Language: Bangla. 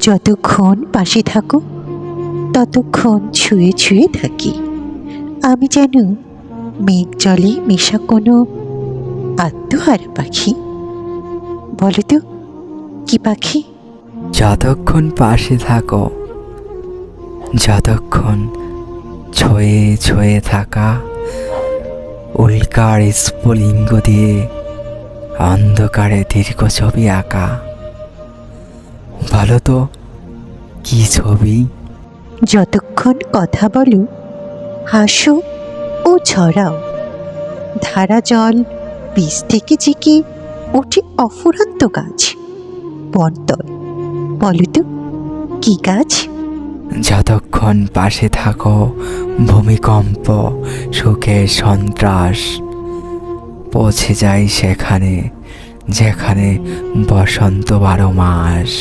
যতক্ষণ পাশে থাকো ততক্ষণ ছুঁয়ে ছুঁয়ে থাকি। আমি যেন মেঘ জলে মেশা কোনো আত্মহারা পাখি। বলো তো, কি পাখি? যতক্ষণ পাশে থাকো, যতক্ষণ ছয়ে ছয়ে থাকা, উল্কার স্ফুলিঙ্গ দিয়ে অন্ধকারে দীর্ঘ ছবি আঁকা। বলো তো, কি ছবি? যতক্ষণ কথা বলো, হাসো ও ঝরাও, ধারা জল বীজ থেকে জেগে ওঠে অফুরন্ত গাছ। বন্তর, বলো তো, কি গাছ? যতক্ষণ পাশে থাকো, ভূমিকম্প, সুখের সন্ত্রাস পৌঁছে যায় সেখানে যেখানে বসন্ত 12 মাস।